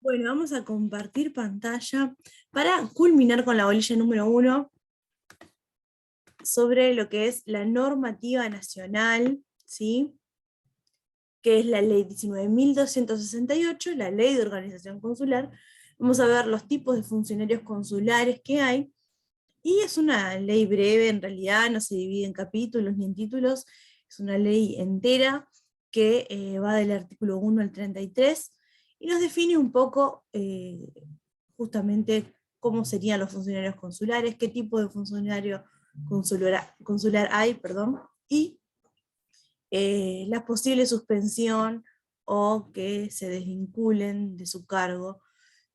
Bueno, vamos a compartir pantalla para culminar con la bolilla número 1 sobre lo que es la normativa nacional, ¿sí? Que es la ley 19.268, la ley de organización consular. Vamos a ver los tipos de funcionarios consulares que hay, y es una ley breve, en realidad no se divide en capítulos ni en títulos, es una ley entera que va del artículo 1 al 33, y nos define un poco justamente cómo serían los funcionarios consulares, qué tipo de funcionario consular hay, perdón, y la posible suspensión o que se desvinculen de su cargo.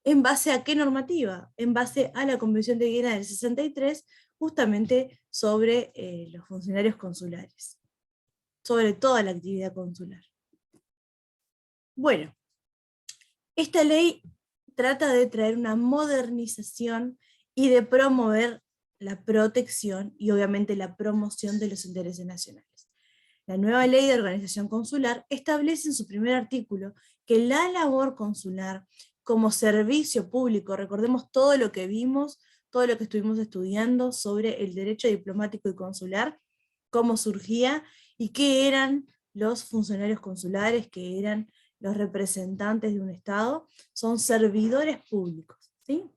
¿En base a qué normativa? En base a la Convención de Viena del 63, justamente sobre los funcionarios consulares, sobre toda la actividad consular. Bueno, esta ley trata de traer una modernización y de promover la protección y obviamente la promoción de los intereses nacionales. La nueva ley de organización consular establece en su primer artículo que la labor consular como servicio público, recordemos todo lo que vimos, todo lo que estuvimos estudiando sobre el derecho diplomático y consular, cómo surgía y qué eran los funcionarios consulares, qué eran los representantes de un Estado, son servidores públicos, ¿sí?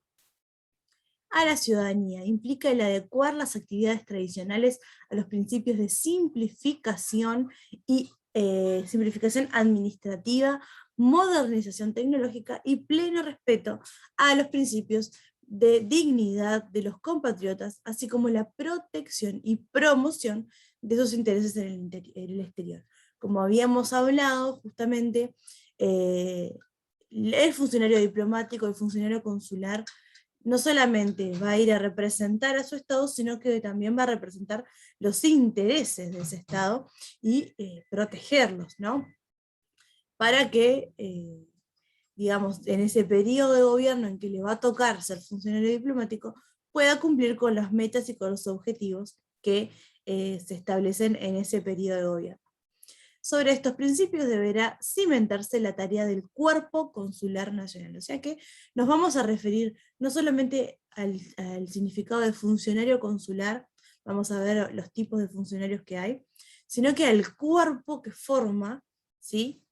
A la ciudadanía, implica el adecuar las actividades tradicionales a los principios de simplificación y simplificación administrativa, modernización tecnológica y pleno respeto a los principios de dignidad de los compatriotas, así como la protección y promoción de sus intereses en el exterior. Como habíamos hablado, justamente, el funcionario diplomático, el funcionario consular, no solamente va a ir a representar a su Estado, sino que también va a representar los intereses de ese Estado y protegerlos, ¿no? Para que, digamos, en ese periodo de gobierno en que le va a tocar ser funcionario diplomático, pueda cumplir con las metas y con los objetivos que se establecen en ese periodo de gobierno. Sobre estos principios deberá cimentarse la tarea del Cuerpo Consular Nacional. O sea que nos vamos a referir no solamente al significado de funcionario consular, vamos a ver los tipos de funcionarios que hay, sino que al cuerpo que forma, ¿sí?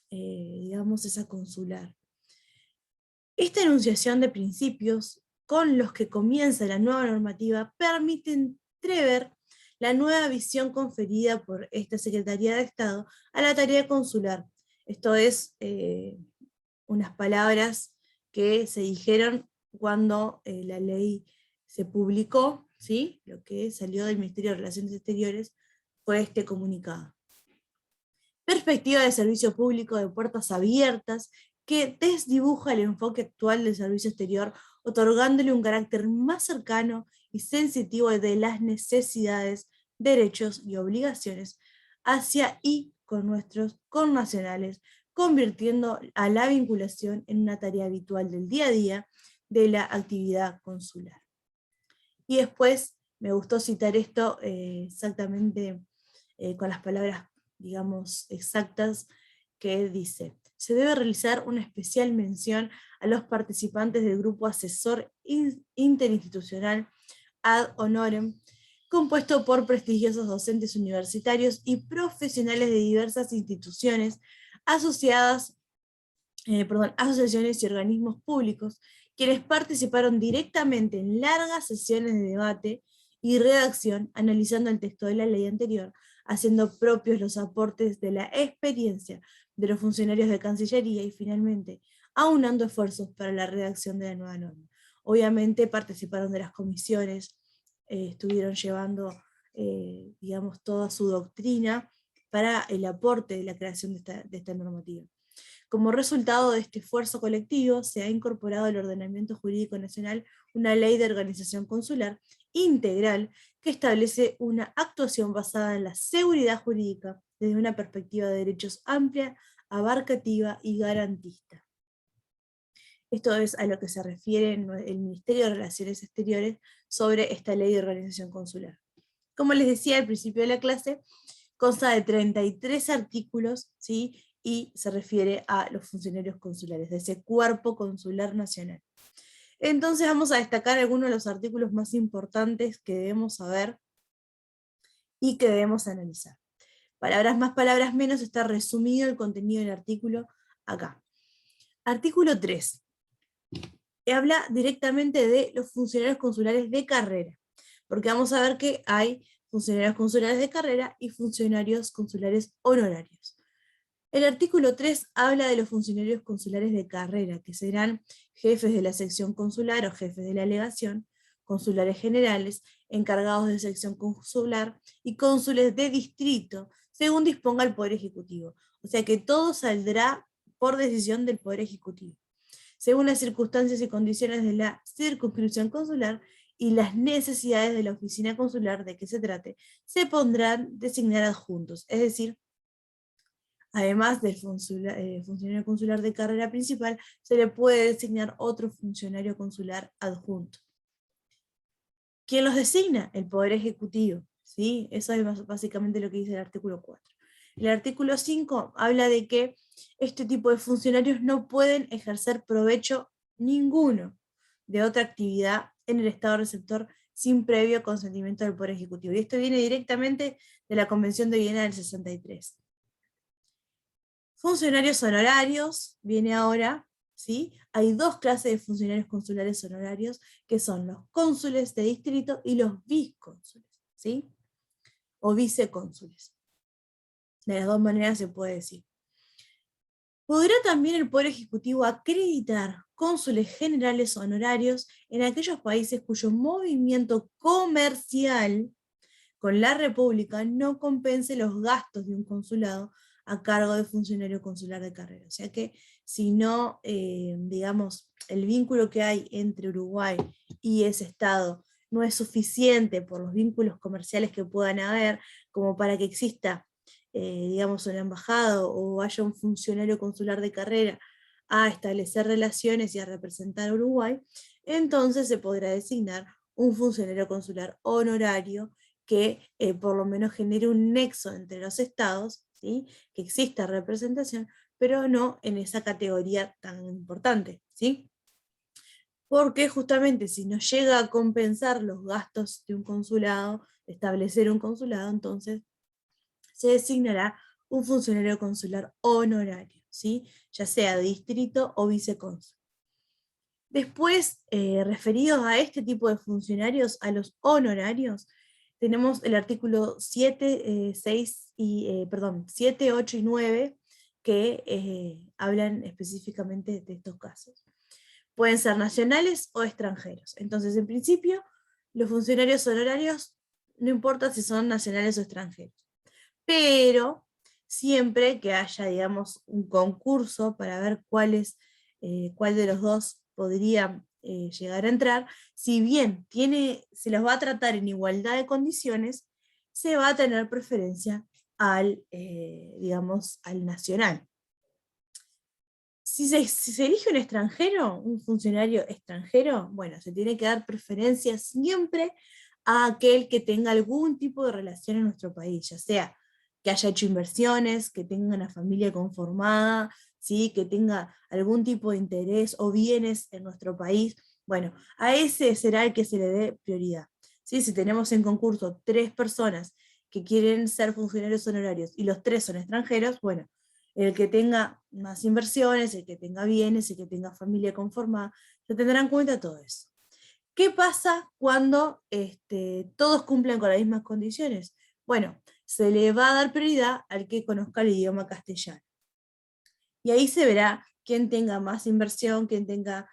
Digamos, esa consular. Esta enunciación de principios con los que comienza la nueva normativa permite entrever la nueva visión conferida por esta Secretaría de Estado a la tarea consular. Esto es unas palabras que se dijeron cuando la ley se publicó, ¿sí? Lo que salió del Ministerio de Relaciones Exteriores fue este comunicado. Perspectiva de servicio público de puertas abiertas, que desdibuja el enfoque actual del servicio exterior, otorgándole un carácter más cercano y sensitivo de las necesidades, derechos y obligaciones hacia y con nuestros connacionales, convirtiendo a la vinculación en una tarea habitual del día a día de la actividad consular. Y después me gustó citar esto exactamente con las palabras, digamos, exactas, que dice: se debe realizar una especial mención a los participantes del grupo asesor interinstitucional ad honorem, compuesto por prestigiosos docentes universitarios y profesionales de diversas instituciones asociadas, asociaciones y organismos públicos, quienes participaron directamente en largas sesiones de debate y redacción, analizando el texto de la ley anterior, haciendo propios los aportes de la experiencia de los funcionarios de Cancillería y finalmente aunando esfuerzos para la redacción de la nueva norma. Obviamente participaron de las comisiones, estuvieron llevando, digamos, toda su doctrina para el aporte de la creación de esta normativa. Como resultado de este esfuerzo colectivo, se ha incorporado al ordenamiento jurídico nacional una ley de organización consular integral que establece una actuación basada en la seguridad jurídica desde una perspectiva de derechos amplia, abarcativa y garantista. Esto es a lo que se refiere el Ministerio de Relaciones Exteriores sobre esta ley de organización consular. Como les decía al principio de la clase, consta de 33 artículos, ¿sí? Y se refiere a los funcionarios consulares, de ese cuerpo consular nacional. Entonces vamos a destacar algunos de los artículos más importantes que debemos saber y que debemos analizar. Palabras más, palabras menos, está resumido el contenido del artículo acá. Artículo 3. Habla directamente de los funcionarios consulares de carrera, porque vamos a ver que hay funcionarios consulares de carrera y funcionarios consulares honorarios. El artículo 3 habla de los funcionarios consulares de carrera, que serán jefes de la sección consular o jefes de la legación, consulares generales, encargados de sección consular y cónsules de distrito, según disponga el Poder Ejecutivo. O sea que todo saldrá por decisión del Poder Ejecutivo, según las circunstancias y condiciones de la circunscripción consular y las necesidades de la oficina consular de que se trate, se pondrán designar adjuntos, es decir, además del funcionario consular de carrera principal, se le puede designar otro funcionario consular adjunto. ¿Quién los designa? El Poder Ejecutivo, ¿sí? Eso es básicamente lo que dice el artículo 4. El artículo 5 habla de que este tipo de funcionarios no pueden ejercer provecho ninguno de otra actividad en el Estado receptor sin previo consentimiento del Poder Ejecutivo. Y esto viene directamente de la Convención de Viena del 63. Funcionarios honorarios, viene ahora, ¿sí? Hay dos clases de funcionarios consulares honorarios, que son los cónsules de distrito y los vicónsules, ¿sí? O vicecónsules. De las dos maneras se puede decir. Podrá también el Poder Ejecutivo acreditar cónsules generales honorarios en aquellos países cuyo movimiento comercial con la República no compense los gastos de un consulado a cargo de funcionario consular de carrera. O sea que si no, digamos, el vínculo que hay entre Uruguay y ese Estado no es suficiente por los vínculos comerciales que puedan haber, como para que exista, digamos, una embajada o haya un funcionario consular de carrera a establecer relaciones y a representar a Uruguay, entonces se podrá designar un funcionario consular honorario que por lo menos genere un nexo entre los estados, ¿sí? Que exista representación, pero no en esa categoría tan importante, ¿sí? Porque justamente si no llega a compensar los gastos de un consulado, de establecer un consulado, entonces se designará un funcionario consular honorario, ¿sí? Ya sea distrito o vicecónsul. Después, referidos a este tipo de funcionarios, a los honorarios, tenemos el artículo 7, 7, 8 y 9, que hablan específicamente de estos casos. Pueden ser nacionales o extranjeros. Entonces, en principio, los funcionarios honorarios, no importa si son nacionales o extranjeros, pero siempre que haya, digamos, un concurso para ver cuál de los dos podría llegar a entrar, si bien se los va a tratar en igualdad de condiciones, se va a tener preferencia digamos, al nacional. Si se elige un extranjero, un funcionario extranjero, bueno, se tiene que dar preferencia siempre a aquel que tenga algún tipo de relación en nuestro país, ya sea que haya hecho inversiones, que tenga una familia conformada, ¿sí? Que tenga algún tipo de interés o bienes en nuestro país. Bueno, a ese será el que se le dé prioridad, ¿sí? Si tenemos en concurso 3 personas que quieren ser funcionarios honorarios y los 3 son extranjeros, bueno, el que tenga más inversiones, el que tenga bienes, el que tenga familia conformada, se tendrá en cuenta todo eso. ¿Qué pasa cuando todos cumplen con las mismas condiciones? Bueno, se le va a dar prioridad al que conozca el idioma castellano. Y ahí se verá quién tenga más inversión, quién tenga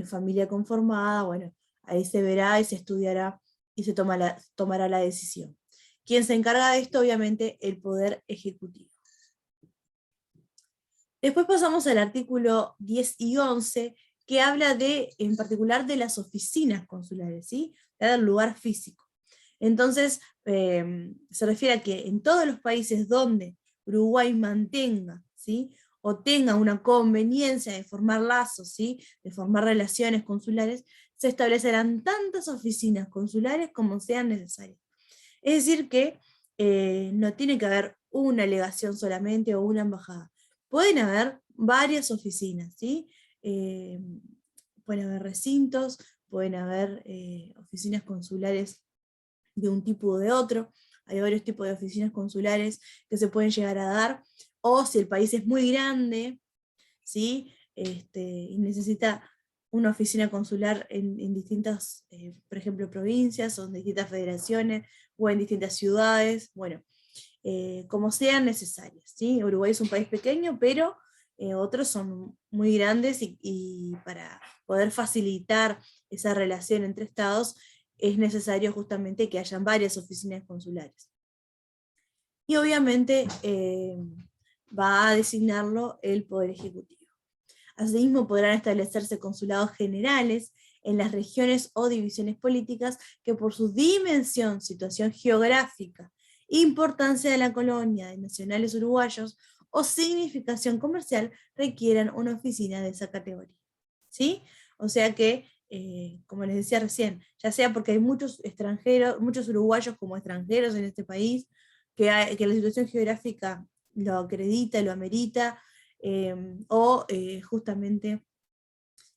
familia conformada, bueno, ahí se verá y se estudiará y se tomará la decisión. ¿Quién se encarga de esto? Obviamente el Poder Ejecutivo. Después pasamos al artículo 10 y 11, que habla en particular de las oficinas consulares, ¿sí? Del lugar físico. Entonces, se refiere a que en todos los países donde Uruguay mantenga, ¿sí? O tenga una conveniencia de formar lazos, ¿sí? De formar relaciones consulares, se establecerán tantas oficinas consulares como sean necesarias. Es decir que no tiene que haber una legación solamente o una embajada. Pueden haber varias oficinas, ¿sí? Pueden haber recintos, pueden haber oficinas consulares de un tipo o de otro. Hay varios tipos de oficinas consulares que se pueden llegar a dar, o si el país es muy grande, ¿sí? Y necesita una oficina consular en distintas, por ejemplo, provincias, o en distintas federaciones, o en distintas ciudades, bueno, como sean necesarias, ¿sí? Uruguay es un país pequeño, pero otros son muy grandes, y para poder facilitar esa relación entre estados es necesario justamente que hayan varias oficinas consulares. Y obviamente va a designarlo el Poder Ejecutivo. Asimismo, podrán establecerse consulados generales en las regiones o divisiones políticas que por su dimensión, situación geográfica, importancia de la colonia, de nacionales uruguayos o significación comercial requieran una oficina de esa categoría. ¿Sí? O sea que, como les decía recién, ya sea porque hay muchos extranjeros, muchos uruguayos como extranjeros en este país, que la situación geográfica lo acredita, lo amerita, o justamente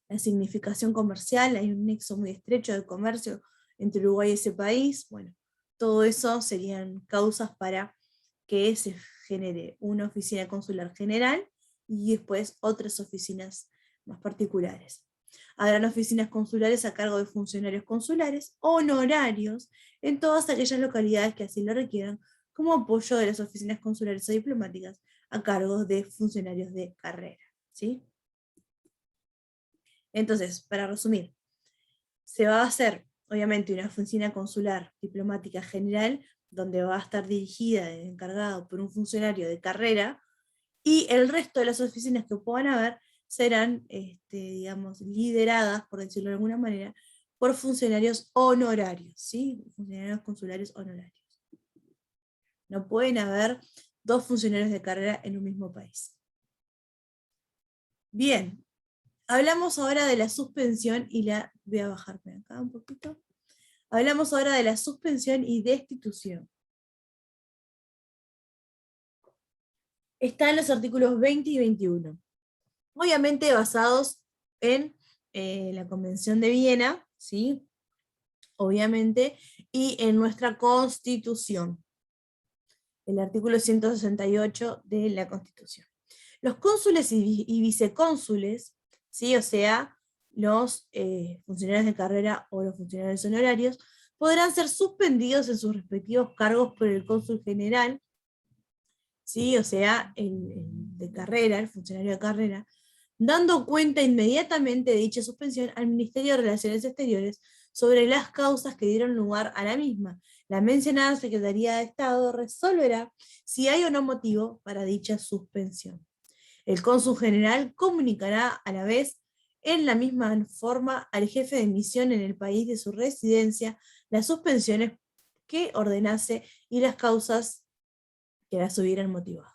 la significación comercial, hay un nexo muy estrecho de comercio entre Uruguay y ese país, bueno, todo eso serían causas para que se genere una oficina consular general y después otras oficinas más particulares. Habrán oficinas consulares a cargo de funcionarios consulares honorarios en todas aquellas localidades que así lo requieran, como apoyo de las oficinas consulares o diplomáticas a cargo de funcionarios de carrera. ¿Sí? Entonces, para resumir, se va a hacer, obviamente, una oficina consular diplomática general, donde va a estar dirigida y encargado por un funcionario de carrera, y el resto de las oficinas que puedan haber serán, digamos, lideradas, por decirlo de alguna manera, por funcionarios honorarios, ¿sí? Funcionarios consulares honorarios. No pueden haber dos funcionarios de carrera en un mismo país. Bien, hablamos ahora de la suspensión y la... Voy a bajarme acá un poquito. Hablamos ahora de la suspensión y destitución. Están los artículos 20 y 21. Obviamente basados en la Convención de Viena, ¿sí? Obviamente, y en nuestra Constitución, el artículo 168 de la Constitución. Los cónsules y vicecónsules, ¿sí? O sea, los funcionarios de carrera o los funcionarios honorarios, podrán ser suspendidos en sus respectivos cargos por el cónsul general, ¿sí? O sea, el de carrera, el funcionario de carrera, dando cuenta inmediatamente de dicha suspensión al Ministerio de Relaciones Exteriores sobre las causas que dieron lugar a la misma. La mencionada Secretaría de Estado resolverá si hay o no motivo para dicha suspensión. El cónsul general comunicará a la vez en la misma forma al jefe de misión en el país de su residencia las suspensiones que ordenase y las causas que las hubieran motivado.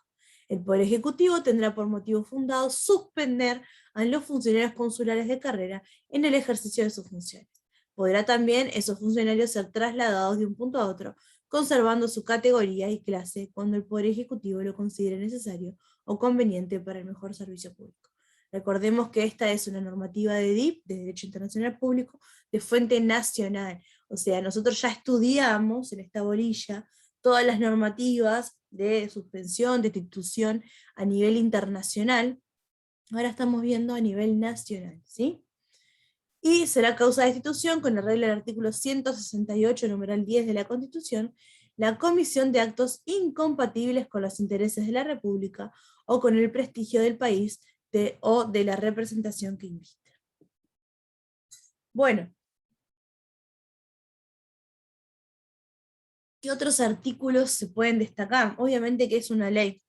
El Poder Ejecutivo tendrá por motivo fundado suspender a los funcionarios consulares de carrera en el ejercicio de sus funciones. Podrá también esos funcionarios ser trasladados de un punto a otro, conservando su categoría y clase cuando el Poder Ejecutivo lo considere necesario o conveniente para el mejor servicio público. Recordemos que esta es una normativa de DIP, de Derecho Internacional Público, de fuente nacional. O sea, nosotros ya estudiamos en esta bolilla todas las normativas de suspensión, destitución a nivel internacional. Ahora estamos viendo a nivel nacional, ¿sí? Y será causa de destitución, con arreglo del artículo 168, numeral 10 de la Constitución, la comisión de actos incompatibles con los intereses de la República o con el prestigio del país o de la representación que invita. Bueno, ¿qué otros artículos se pueden destacar? Obviamente que es una ley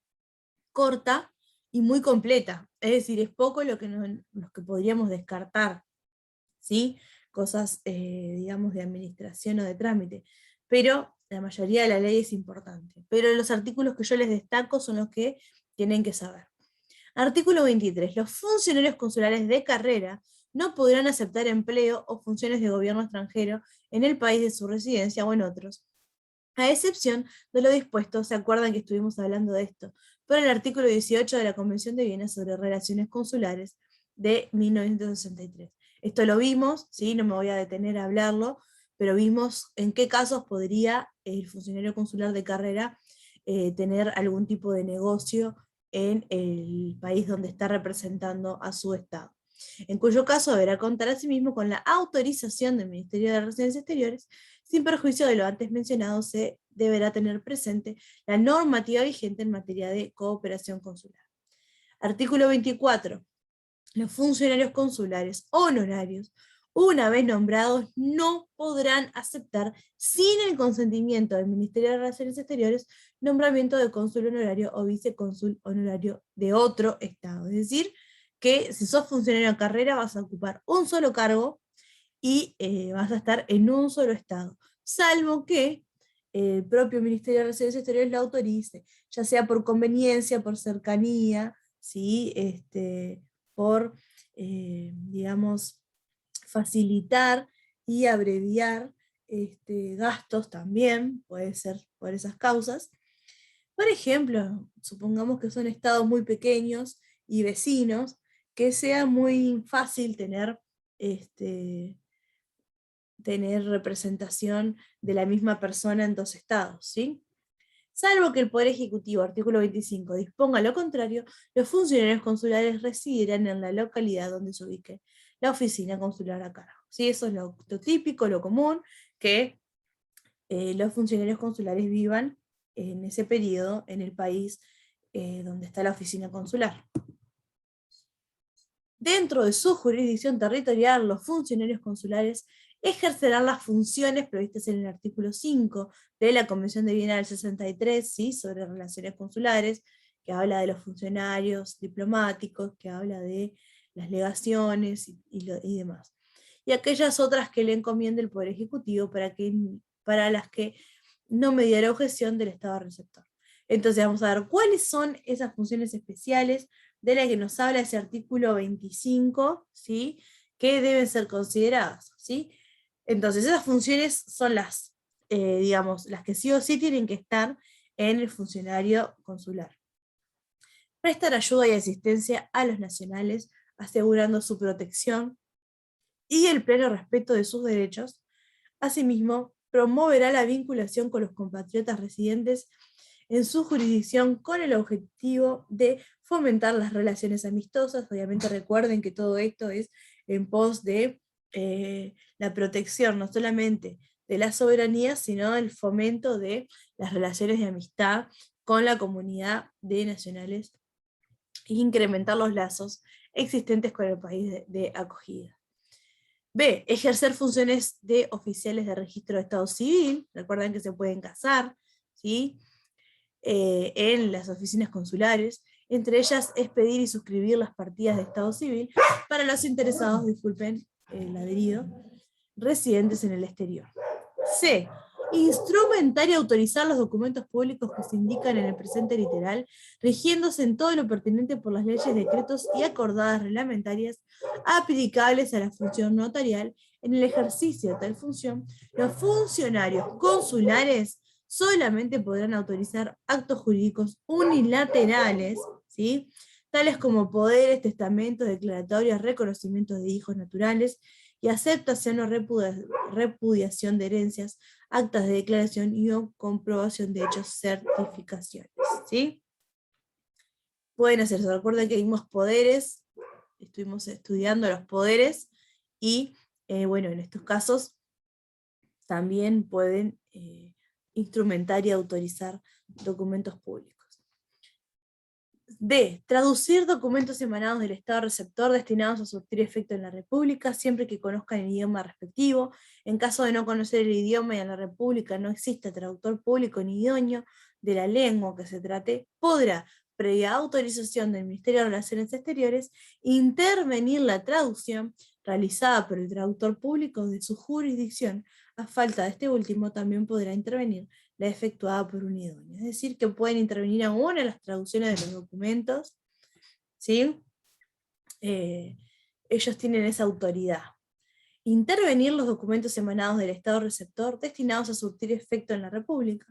corta y muy completa, es decir, es poco lo que podríamos descartar, ¿sí? Cosas, digamos, de administración o de trámite, pero la mayoría de la ley es importante. Pero los artículos que yo les destaco son los que tienen que saber. Artículo 23. Los funcionarios consulares de carrera no podrán aceptar empleo o funciones de gobierno extranjero en el país de su residencia o en otros, a excepción de lo dispuesto, ¿se acuerdan que estuvimos hablando de esto? Por el artículo 18 de la Convención de Viena sobre Relaciones Consulares de 1963. Esto lo vimos, ¿sí? No me voy a detener a hablarlo, pero vimos en qué casos podría el funcionario consular de carrera tener algún tipo de negocio en el país donde está representando a su Estado, en cuyo caso deberá contar asimismo con la autorización del Ministerio de Relaciones Exteriores. Sin perjuicio de lo antes mencionado, se deberá tener presente la normativa vigente en materia de cooperación consular. Artículo 24. Los funcionarios consulares honorarios, una vez nombrados, no podrán aceptar, sin el consentimiento del Ministerio de Relaciones Exteriores, nombramiento de cónsul honorario o vicecónsul honorario de otro Estado. Es decir, que si sos funcionario de carrera vas a ocupar un solo cargo y vas a estar en un solo Estado, salvo que el propio Ministerio de Relaciones Exteriores lo autorice, ya sea por conveniencia, por cercanía, ¿sí? Por, digamos, facilitar y abreviar gastos también, puede ser por esas causas. Por ejemplo, supongamos que son estados muy pequeños y vecinos, que sea muy fácil tener representación de la misma persona en dos estados, ¿sí? Salvo que el Poder Ejecutivo, artículo 25, disponga lo contrario, los funcionarios consulares residirán en la localidad donde se ubique la oficina consular a cargo. ¿Sí? Eso es lo típico, lo común, que los funcionarios consulares vivan en ese periodo en el país donde está la oficina consular. Dentro de su jurisdicción territorial, los funcionarios consulares ejercerán las funciones previstas en el artículo 5 de la Convención de Viena del 63, ¿sí? Sobre relaciones consulares, que habla de los funcionarios diplomáticos, que habla de las legaciones y demás. Y aquellas otras que le encomiende el Poder Ejecutivo para las que no mediará objeción del Estado receptor. Entonces vamos a ver cuáles son esas funciones especiales de la que nos habla ese artículo 25, ¿sí? Que deben ser consideradas, ¿sí? Entonces esas funciones son digamos, las que sí o sí tienen que estar en el funcionario consular. Prestar ayuda y asistencia a los nacionales, asegurando su protección y el pleno respeto de sus derechos. Asimismo, promoverá la vinculación con los compatriotas residentes en su jurisdicción con el objetivo de fomentar las relaciones amistosas. Obviamente recuerden que todo esto es en pos de la protección no solamente de la soberanía, sino del fomento de las relaciones de amistad con la comunidad de nacionales e incrementar los lazos existentes con el país de acogida. B. Ejercer funciones de oficiales de registro de Estado Civil. Recuerden que se pueden casar, ¿sí? En las oficinas consulares. Entre ellas, expedir y suscribir las partidas de Estado Civil para los interesados, disculpen el ladrido, residentes en el exterior. C. Instrumentar y autorizar los documentos públicos que se indican en el presente literal, rigiéndose en todo lo pertinente por las leyes, decretos y acordadas reglamentarias aplicables a la función notarial. En el ejercicio de tal función, los funcionarios consulares solamente podrán autorizar actos jurídicos unilaterales, ¿sí? Tales como poderes, testamentos, declaratorias, reconocimientos de hijos naturales, y aceptación o repudiación de herencias, actas de declaración y o comprobación de hechos, certificaciones. ¿Sí? Pueden hacerse. Recuerden que vimos poderes, estuvimos estudiando los poderes, y bueno, en estos casos también pueden instrumentar y autorizar documentos públicos. D. Traducir documentos emanados del Estado receptor destinados a surtir efecto en la República, siempre que conozcan el idioma respectivo. En caso de no conocer el idioma y en la República no existe traductor público ni idóneo de la lengua que se trate, podrá, previa autorización del Ministerio de Relaciones Exteriores, intervenir la traducción realizada por el traductor público de su jurisdicción. A falta de este último, también podrá intervenir la efectuada por un idóneo. Es decir, que pueden intervenir aún en las traducciones de los documentos, ¿sí? Ellos tienen esa autoridad. intervenir los documentos emanados del Estado receptor destinados a surtir efecto en la República,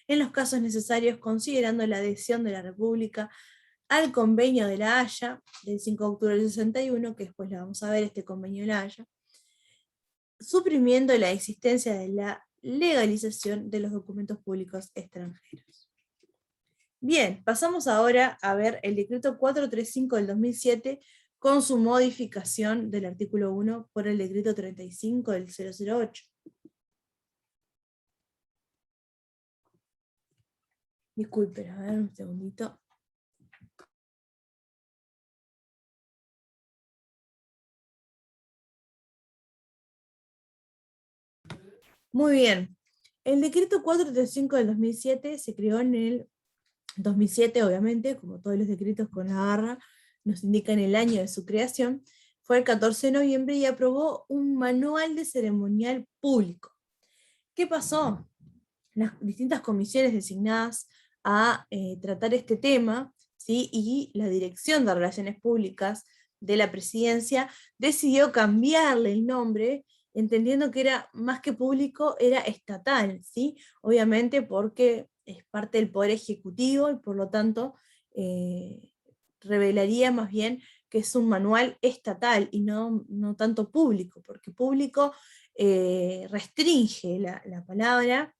en los casos necesarios considerando la adhesión de la República al convenio de la Haya, del 5 de octubre del 61, que después lo vamos a ver, este convenio de la Haya, suprimiendo la existencia de la legalización de los documentos públicos extranjeros. Bien, pasamos ahora a ver el decreto 435 del 2007 con su modificación del artículo 1 por el decreto 35 del 008. Disculpen, a ver un segundito. Muy bien. El decreto 435 del 2007 se creó en el 2007, obviamente, como todos los decretos con la barra, nos indican el año de su creación, fue el 14 de noviembre y aprobó un manual de ceremonial público. ¿Qué pasó? Las distintas comisiones designadas a tratar este tema, ¿sí? Y la Dirección de Relaciones Públicas de la Presidencia decidió cambiarle el nombre, entendiendo que era más que público, era estatal, ¿sí? Obviamente porque es parte del Poder Ejecutivo y por lo tanto revelaría más bien que es un manual estatal y no tanto público, porque público restringe la palabra,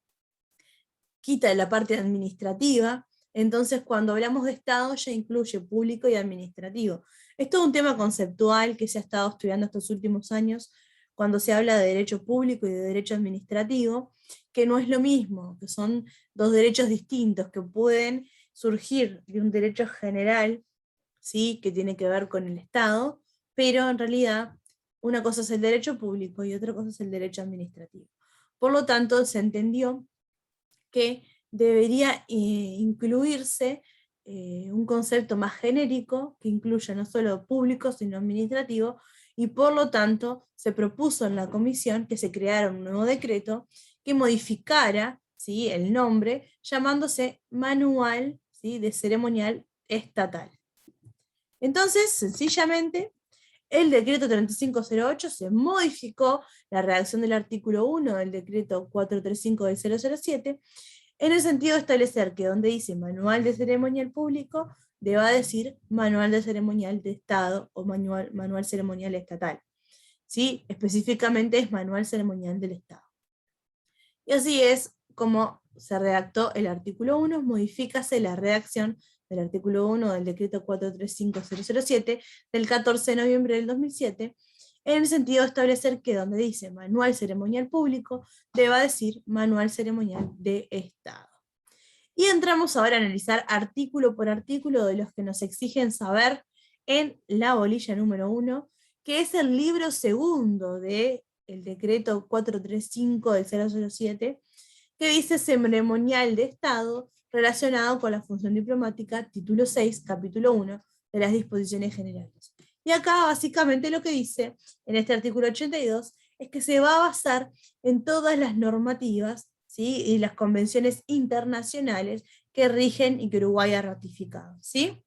quita la parte administrativa, entonces cuando hablamos de Estado ya incluye público y administrativo. Es todo un tema conceptual que se ha estado estudiando estos últimos años cuando se habla de derecho público y de derecho administrativo, que no es lo mismo, que son dos derechos distintos que pueden surgir de un derecho general, ¿sí? Que tiene que ver con el Estado, pero en realidad una cosa es el derecho público y otra cosa es el derecho administrativo. Por lo tanto, se entendió que debería incluirse un concepto más genérico que incluya no solo público, sino administrativo, y por lo tanto se propuso en la comisión que se creara un nuevo decreto que modificara, ¿sí?, el nombre, llamándose Manual, ¿sí?, de Ceremonial Estatal. Entonces, sencillamente, el decreto 3508 se modificó la redacción del artículo 1 del decreto 435 del 007, en el sentido de establecer que donde dice manual de ceremonial público, deba decir manual de ceremonial de Estado o manual ceremonial estatal. ¿Sí? Específicamente es manual ceremonial del Estado. Y así es como se redactó el artículo 1, modifícase la redacción del artículo 1 del decreto 435-007 del 14 de noviembre del 2007, en el sentido de establecer que donde dice manual ceremonial público, deba decir manual ceremonial de Estado. Y entramos ahora a analizar artículo por artículo de los que nos exigen saber en la bolilla número 1, que es el libro segundo del decreto 435 del 007, que dice ceremonial de Estado relacionado con la función diplomática, título 6, capítulo 1 de las disposiciones generales. Y acá básicamente lo que dice en este artículo 82 es que se va a basar en todas las normativas, ¿sí?, y las convenciones internacionales que rigen y que Uruguay ha ratificado, ¿sí?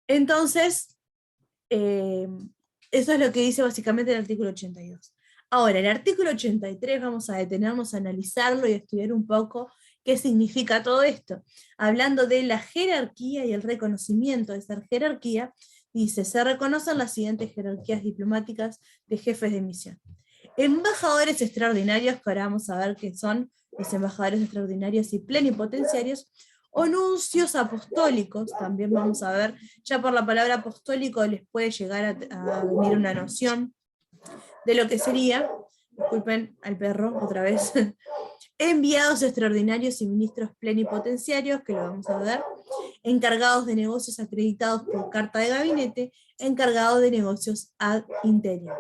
Entonces, eso es lo que dice básicamente el artículo 82. Ahora, el artículo 83 vamos a detenernos a analizarlo y a estudiar un poco qué significa todo esto. Hablando de la jerarquía y el reconocimiento de esa jerarquía, dice, se reconocen las siguientes jerarquías diplomáticas de jefes de misión. Embajadores extraordinarios, que ahora vamos a ver qué son los embajadores extraordinarios y plenipotenciarios, o nuncios apostólicos, también vamos a ver, ya por la palabra apostólico les puede llegar a venir una noción de lo que sería, disculpen al perro otra vez, enviados extraordinarios y ministros plenipotenciarios, que lo vamos a ver, encargados de negocios acreditados por carta de gabinete, encargados de negocios ad interior.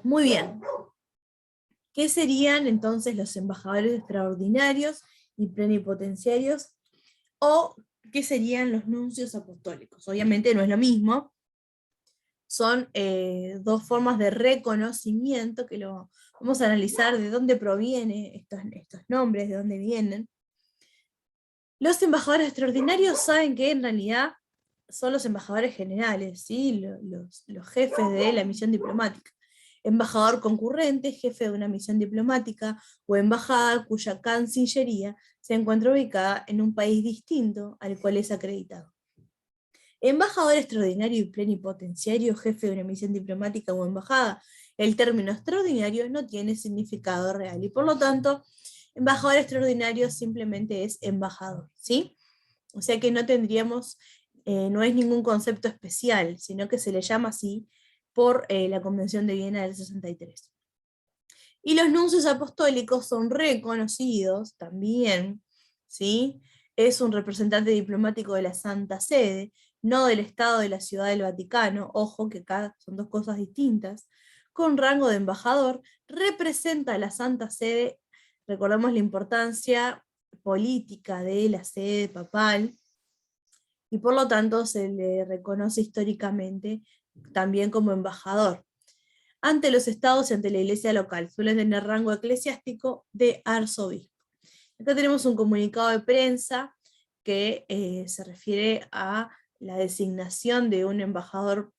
Muy bien. ¿Qué serían entonces los embajadores extraordinarios y plenipotenciarios? ¿O qué serían los nuncios apostólicos? Obviamente no es lo mismo, son dos formas de reconocimiento que lo vamos a analizar de dónde provienen estos nombres, de dónde vienen. Los embajadores extraordinarios saben que en realidad son los embajadores generales, ¿sí? Los jefes de la misión diplomática. Embajador concurrente, jefe de una misión diplomática o embajada cuya cancillería se encuentra ubicada en un país distinto al cual es acreditado. Embajador extraordinario y plenipotenciario, jefe de una misión diplomática o embajada. El término extraordinario no tiene significado real y por lo tanto, embajador extraordinario simplemente es embajador, ¿sí? O sea que no tendríamos, no es ningún concepto especial, sino que se le llama así por la Convención de Viena del 63. Y los nuncios apostólicos son reconocidos también, ¿sí? Es un representante diplomático de la Santa Sede, no del Estado de la Ciudad del Vaticano, ojo que acá son dos cosas distintas, con rango de embajador, representa a la Santa Sede, recordemos la importancia política de la sede papal, y por lo tanto se le reconoce históricamente también como embajador ante los estados y ante la iglesia local. Suelen tener rango eclesiástico de arzobispo. Acá tenemos un comunicado de prensa que se refiere a la designación de un embajador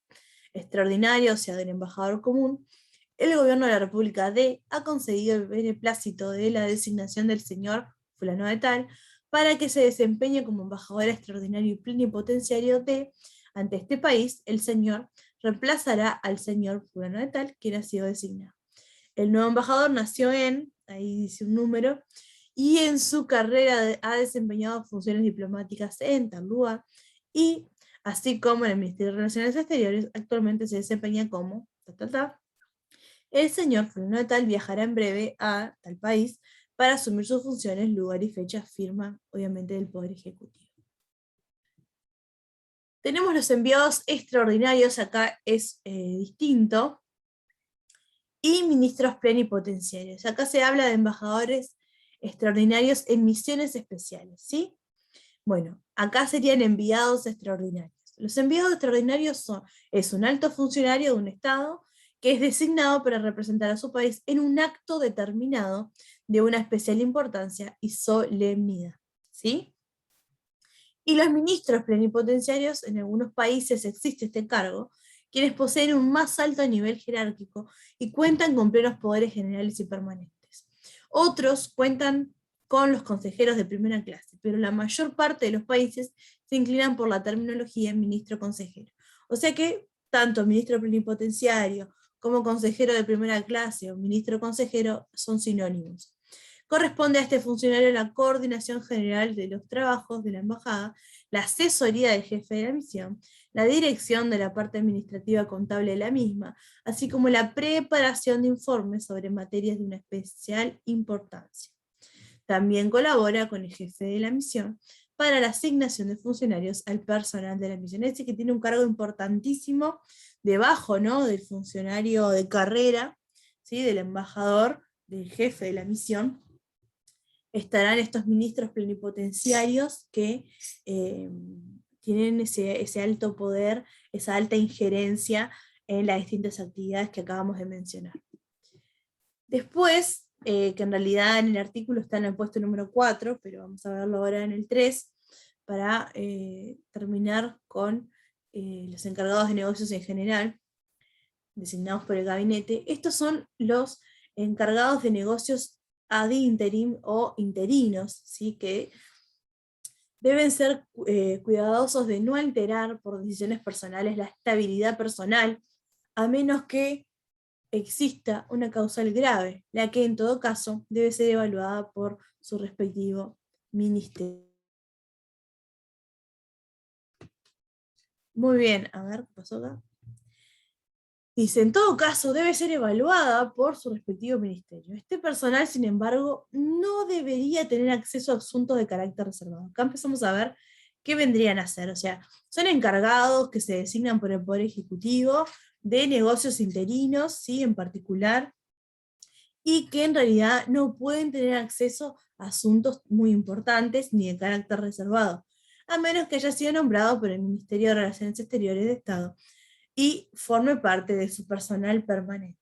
extraordinario, o sea, del embajador común. El gobierno de la República D ha concedido el beneplácito de la designación del señor fulano de tal para que se desempeñe como embajador extraordinario y plenipotenciario de, ante este país, el señor reemplazará al señor fulano de tal, quien ha sido designado. El nuevo embajador nació en, ahí dice un número, y en su carrera ha desempeñado funciones diplomáticas en tal lugar, y así como en el Ministerio de Relaciones Exteriores, actualmente se desempeña como, el señor fulano de tal viajará en breve a tal país para asumir sus funciones, lugar y fecha, firma, obviamente, del Poder Ejecutivo. Tenemos los enviados extraordinarios, acá es distinto, y ministros plenipotenciarios. Acá se habla de embajadores extraordinarios en misiones especiales, ¿sí? Bueno, acá serían enviados extraordinarios. Los enviados extraordinarios es un alto funcionario de un Estado que es designado para representar a su país en un acto determinado de una especial importancia y solemnidad, ¿sí? Y los ministros plenipotenciarios, en algunos países existe este cargo, quienes poseen un más alto nivel jerárquico y cuentan con plenos poderes generales y permanentes. Otros cuentan con los consejeros de primera clase, pero la mayor parte de los países se inclinan por la terminología ministro-consejero. O sea que tanto ministro plenipotenciario como consejero de primera clase o ministro-consejero son sinónimos. Corresponde a este funcionario la coordinación general de los trabajos de la embajada, la asesoría del jefe de la misión, la dirección de la parte administrativa contable de la misma, así como la preparación de informes sobre materias de una especial importancia. También colabora con el jefe de la misión para la asignación de funcionarios al personal de la misión. Es decir, que tiene un cargo importantísimo debajo, ¿no?, del funcionario de carrera, ¿sí?, del embajador, del jefe de la misión. Estarán estos ministros plenipotenciarios que tienen ese alto poder, esa alta injerencia en las distintas actividades que acabamos de mencionar. Después, que en realidad en el artículo está en el puesto número 4, pero vamos a verlo ahora en el 3, para terminar con los encargados de negocios en general, designados por el gabinete. Estos son los encargados de negocios ad interim o interinos, ¿sí?, que deben ser cuidadosos de no alterar por decisiones personales la estabilidad personal, a menos que exista una causal grave, la que en todo caso debe ser evaluada por su respectivo ministerio. Muy bien, a ver, ¿qué pasó acá? Dice, en todo caso, debe ser evaluada por su respectivo ministerio. Este personal, sin embargo, no debería tener acceso a asuntos de carácter reservado. Acá empezamos a ver qué vendrían a hacer. O sea, son encargados que se designan por el Poder Ejecutivo de negocios interinos, ¿sí?, en particular, y que en realidad no pueden tener acceso a asuntos muy importantes ni de carácter reservado, a menos que haya sido nombrado por el Ministerio de Relaciones Exteriores de Estado y forme parte de su personal permanente.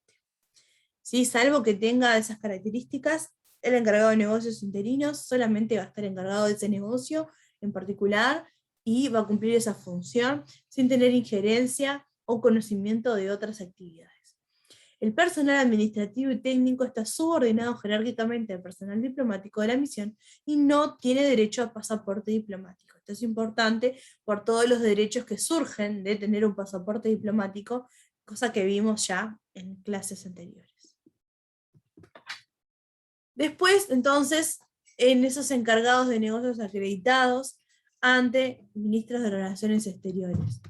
¿Sí? Salvo que tenga esas características, el encargado de negocios interinos solamente va a estar encargado de ese negocio en particular y va a cumplir esa función sin tener injerencia o conocimiento de otras actividades. El personal administrativo y técnico está subordinado jerárquicamente al personal diplomático de la misión y no tiene derecho a pasaporte diplomático. Esto es importante por todos los derechos que surgen de tener un pasaporte diplomático, cosa que vimos ya en clases anteriores. Después, entonces, en esos encargados de negocios acreditados ante ministros de Relaciones Exteriores.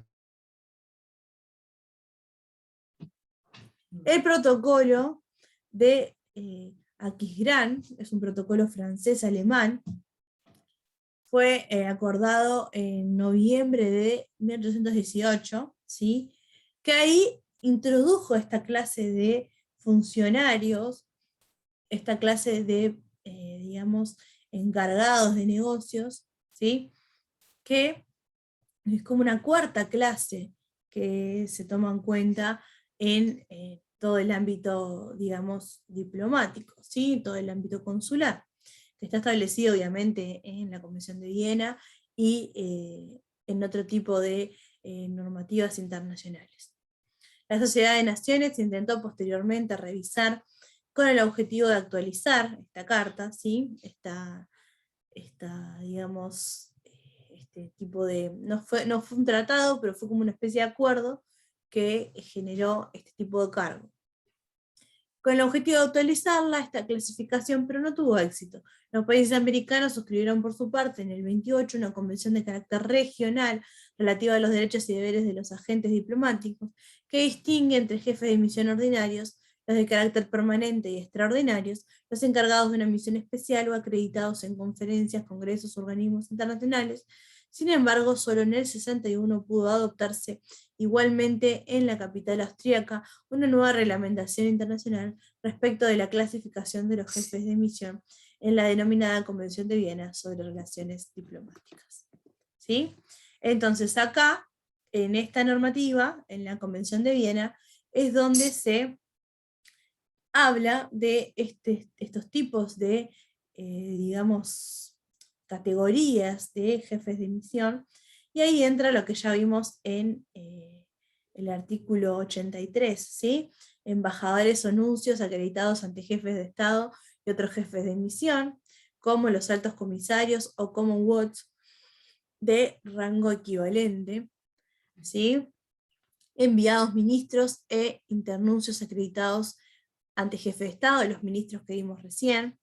El protocolo de Aquisgrán, es un protocolo francés-alemán, fue acordado en noviembre de 1818, ¿sí? Que ahí introdujo esta clase de funcionarios, esta clase de, digamos, encargados de negocios, ¿sí? Que es como una cuarta clase que se toma en cuenta en todo el ámbito, digamos, diplomático, ¿sí? Todo el ámbito consular, que está establecido obviamente en la Convención de Viena y en otro tipo de normativas internacionales. La Sociedad de Naciones intentó posteriormente revisar con el objetivo de actualizar esta carta, ¿sí? Esta, digamos, este tipo de, no fue un tratado, pero fue como una especie de acuerdo que generó este tipo de cargo. Con el objetivo de actualizarla, esta clasificación, pero no tuvo éxito. Los países americanos suscribieron por su parte en el 28 una convención de carácter regional relativa a los derechos y deberes de los agentes diplomáticos, que distingue entre jefes de misión ordinarios, los de carácter permanente y extraordinarios, los encargados de una misión especial o acreditados en conferencias, congresos, organismos internacionales. Sin embargo, solo en el 61 pudo adoptarse igualmente en la capital austríaca una nueva reglamentación internacional respecto de la clasificación de los jefes de misión en la denominada Convención de Viena sobre Relaciones Diplomáticas. ¿Sí? Entonces acá, en esta normativa, en la Convención de Viena, es donde se habla de estos tipos de, digamos, categorías de jefes de misión, y ahí entra lo que ya vimos en el artículo 83, ¿sí? Embajadores o nuncios acreditados ante jefes de Estado y otros jefes de misión, como los altos comisarios o Commonwealths de rango equivalente, ¿sí? Enviados ministros e internuncios acreditados ante jefe de Estado, los ministros que vimos recién,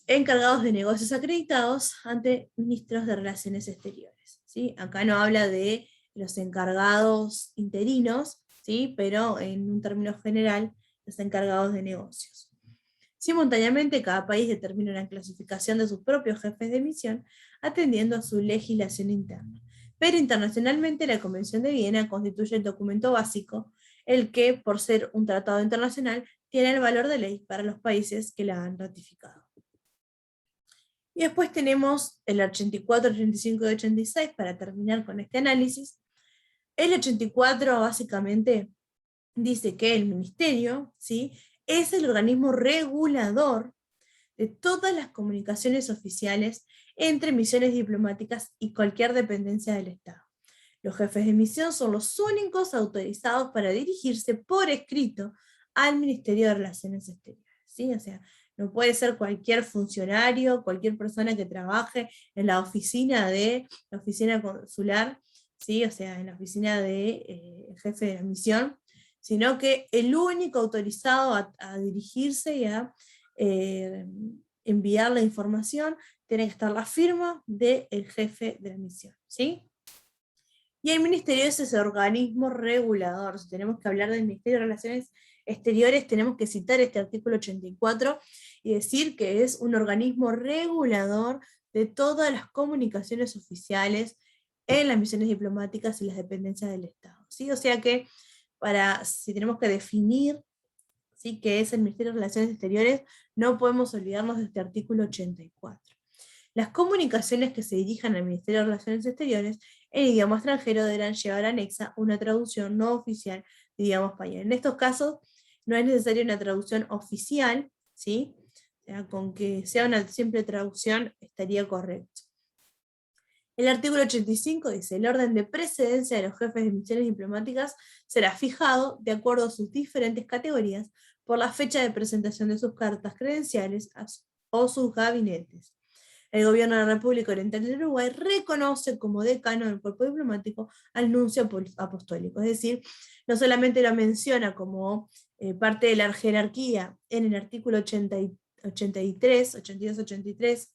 encargados de negocios acreditados ante ministros de Relaciones Exteriores. ¿Sí? Acá no habla de los encargados interinos, ¿sí? Pero en un término general, los encargados de negocios. Simultáneamente, cada país determina una clasificación de sus propios jefes de misión, atendiendo a su legislación interna. Pero internacionalmente, la Convención de Viena constituye el documento básico, el que, por ser un tratado internacional, tiene el valor de ley para los países que la han ratificado. Y después tenemos el 84, 85 y 86 para terminar con este análisis. El 84 básicamente dice que el ministerio, ¿sí?, es el organismo regulador de todas las comunicaciones oficiales entre misiones diplomáticas y cualquier dependencia del Estado. Los jefes de misión son los únicos autorizados para dirigirse por escrito al Ministerio de Relaciones Exteriores, ¿sí? O sea, no puede ser cualquier funcionario, cualquier persona que trabaje en la oficina consular, ¿sí? O sea, en la oficina de jefe de la misión, sino que el único autorizado a dirigirse y a enviar la información tiene que estar la firma del jefe de la misión, ¿sí? Y el ministerio es ese organismo regulador. Si tenemos que hablar del Ministerio de Relaciones Exteriores, tenemos que citar este artículo 84 y decir que es un organismo regulador de todas las comunicaciones oficiales en las misiones diplomáticas y las dependencias del Estado, ¿sí? O sea que si tenemos que definir, ¿sí?, qué es el Ministerio de Relaciones Exteriores, no podemos olvidarnos de este artículo 84. Las comunicaciones que se dirijan al Ministerio de Relaciones Exteriores en idioma extranjero deberán llevar anexa una traducción no oficial de idioma español. En estos casos no es necesaria una traducción oficial, ¿sí? O sea, con que sea una simple traducción estaría correcto. El artículo 85 dice, el orden de precedencia de los jefes de misiones diplomáticas será fijado, de acuerdo a sus diferentes categorías, por la fecha de presentación de sus cartas credenciales o sus gabinetes. El gobierno de la República Oriental del Uruguay reconoce como decano del cuerpo diplomático al nuncio apostólico, es decir, no solamente lo menciona como parte de la jerarquía en el artículo 83, 82, 83,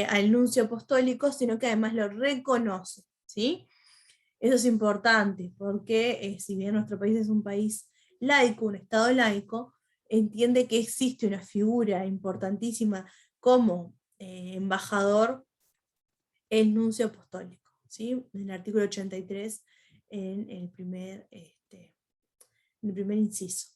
al nuncio apostólico, sino que además lo reconoce, ¿sí? Eso es importante, porque si bien nuestro país es un país laico, un estado laico, entiende que existe una figura importantísima como embajador, el nuncio apostólico, ¿sí? En el artículo 83, en el primer inciso.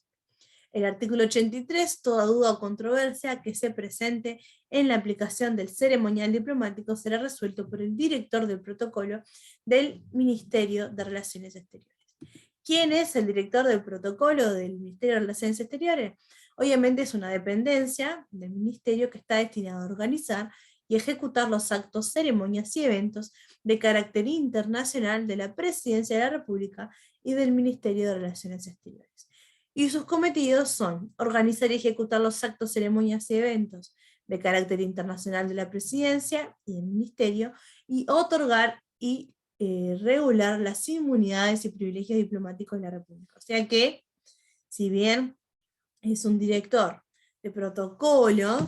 El artículo 83, toda duda o controversia que se presente en la aplicación del ceremonial diplomático será resuelto por el director del protocolo del Ministerio de Relaciones Exteriores. ¿Quién es el director del protocolo del Ministerio de Relaciones Exteriores? Obviamente es una dependencia del ministerio que está destinada a organizar y ejecutar los actos, ceremonias y eventos de carácter internacional de la Presidencia de la República y del Ministerio de Relaciones Exteriores. Y sus cometidos son organizar y ejecutar los actos, ceremonias y eventos de carácter internacional de la Presidencia y del Ministerio, y otorgar y regular las inmunidades y privilegios diplomáticos de la República. O sea que, si bien es un director de protocolos,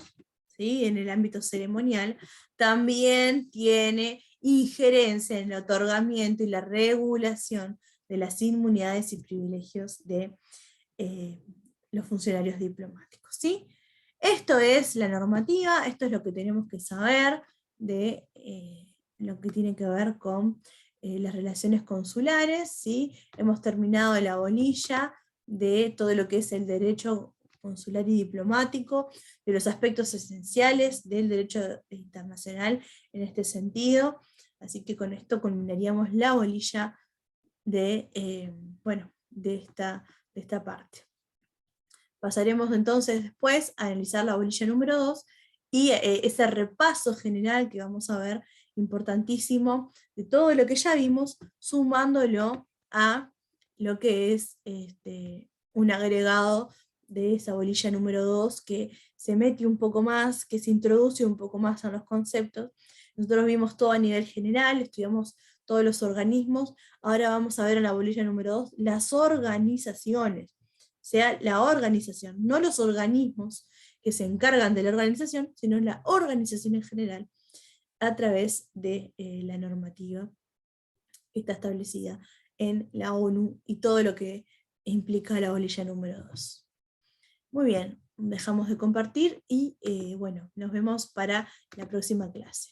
¿sí?, en el ámbito ceremonial, también tiene injerencia en el otorgamiento y la regulación de las inmunidades y privilegios de los funcionarios diplomáticos, ¿sí? Esto es la normativa, esto es lo que tenemos que saber de lo que tiene que ver con las relaciones consulares, ¿sí? Hemos terminado la bolilla de todo lo que es el derecho consular y diplomático, de los aspectos esenciales del derecho internacional en este sentido, así que con esto culminaríamos la bolilla de, bueno, de esta parte. Pasaremos entonces después a analizar la bolilla número 2 y ese repaso general que vamos a ver, importantísimo, de todo lo que ya vimos, sumándolo a lo que es un agregado de esa bolilla número 2 que se mete un poco más, que se introduce un poco más a los conceptos. Nosotros vimos todo a nivel general, estudiamos todos los organismos, ahora vamos a ver en la bolilla número 2 las organizaciones, o sea, la organización, no los organismos que se encargan de la organización, sino la organización en general, a través de la normativa que está establecida en la ONU y todo lo que implica la bolilla número 2. Muy bien, dejamos de compartir y bueno, nos vemos para la próxima clase.